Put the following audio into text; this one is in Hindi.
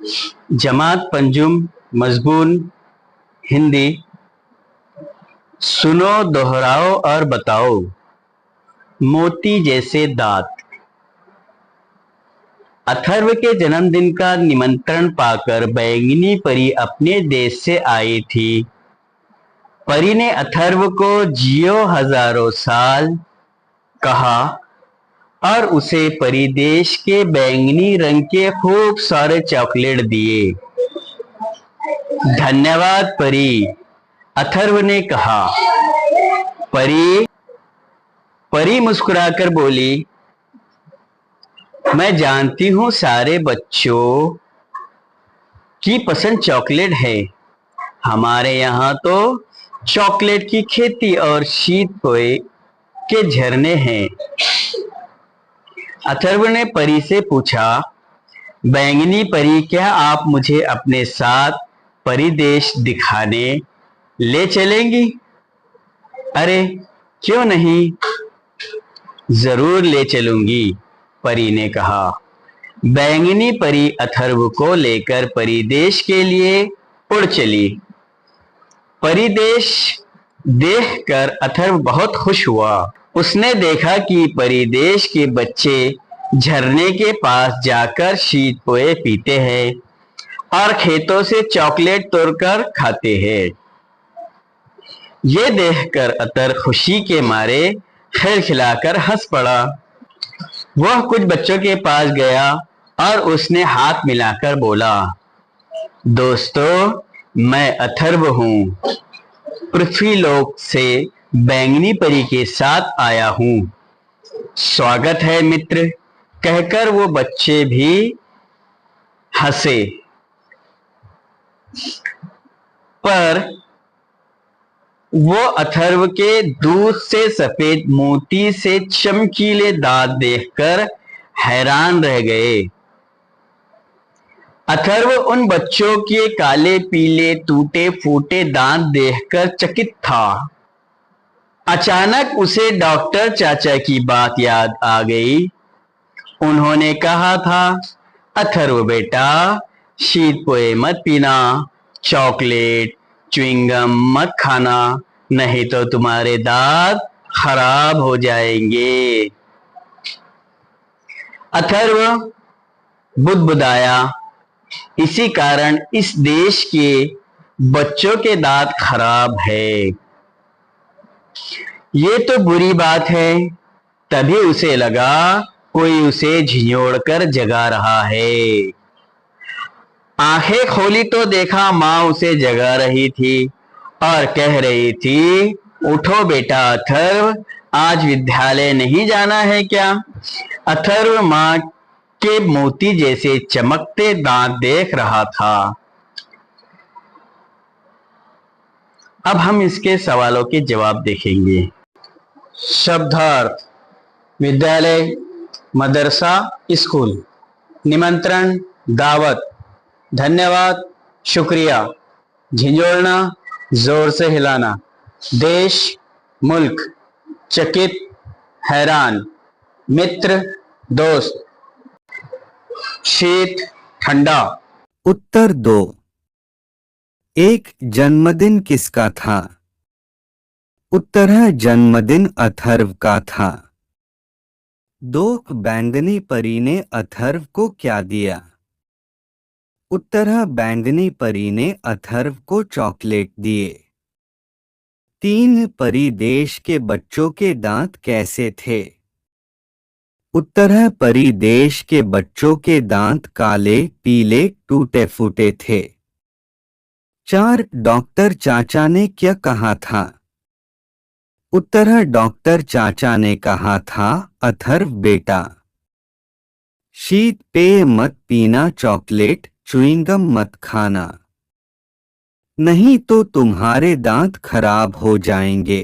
जमात पंजुम मजबून हिंदी। सुनो, दोहराओ और बताओ। मोती जैसे दांत। अथर्व के जन्मदिन का निमंत्रण पाकर बैंगनी परी अपने देश से आई थी। परी ने अथर्व को जियो हजारों साल कहा और उसे परिदेश के बैंगनी रंग के खूब सारे चॉकलेट दिए। धन्यवाद परी, अथर्व ने कहा। परी परी मुस्कुराकर बोली, मैं जानती हूँ सारे बच्चों की पसंद चॉकलेट है। हमारे यहाँ तो चॉकलेट की खेती और शीत पोए के झरने हैं। अथर्व ने परी से पूछा, बैंगनी परी, क्या आप मुझे अपने साथ परिदेश दिखाने ले चलेंगी? अरे क्यों नहीं, जरूर ले चलूंगी, परी ने कहा। बैंगनी परी अथर्व को लेकर परिदेश के लिए उड़ चली। परिदेश देखकर अथर्व बहुत खुश हुआ। उसने देखा कि परिदेश के बच्चे झरने के पास जाकर शीत पोए पीते हैं और खेतों से चॉकलेट तोड़कर खाते हैं। ये देखकर अतर खुशी के मारे खिलखिलाकर हंस पड़ा। वह कुछ बच्चों के पास गया और उसने हाथ मिलाकर बोला, दोस्तों, मैं अथर्व हूँ, पृथ्वीलोक से बैंगनी परी के साथ आया हूँ। स्वागत है मित्र, कहकर वो बच्चे भी हंसे। पर वो अथर्व के दूध से सफेद मोती से चमकीले दांत देखकर हैरान रह गए। अथर्व उन बच्चों के काले पीले टूटे फूटे दांत देखकर चकित था। अचानक उसे डॉक्टर चाचा की बात याद आ गई। उन्होंने कहा था, अथर्व बेटा, शीत पोए मत पीना, चॉकलेट च्युइंगम मत खाना, नहीं तो तुम्हारे दांत खराब हो जाएंगे। अथर्व बुदबुदाया, इसी कारण इस देश के बच्चों के दांत खराब है। ये तो बुरी बात है। तभी उसे लगा कोई उसे झिझोड़ कर जगा रहा है। आंखें खोली तो देखा माँ उसे जगा रही थी और कह रही थी, उठो बेटा अथर्व, आज विद्यालय नहीं जाना है क्या? अथर्व माँ के मोती जैसे चमकते दांत देख रहा था। अब हम इसके सवालों के जवाब देखेंगे। शब्दार्थ: विद्यालय, मदरसा, स्कूल। निमंत्रण, दावत। धन्यवाद, शुक्रिया। झिंझोड़ना, जोर से हिलाना। देश, मुल्क। चकित, हैरान। मित्र, दोस्त। शीत, ठंडा। उत्तर 2। एक जन्मदिन किसका था? उत्तर है, जन्मदिन अथर्व का था। 2 बैंगनी परी ने अथर्व को क्या दिया? उत्तर है, बैंगनी परी ने अथर्व को चॉकलेट दिए। 3 परिदेश के बच्चों के दांत कैसे थे? उत्तर है, परिदेश के बच्चों के दांत काले पीले टूटे फूटे थे। 4 डॉक्टर चाचा ने क्या कहा था? उत्तर है, डॉक्टर चाचा ने कहा था, अथर्व बेटा, शीत पेय मत पीना, चॉकलेट च्युइंगम मत खाना, नहीं तो तुम्हारे दांत खराब हो जाएंगे।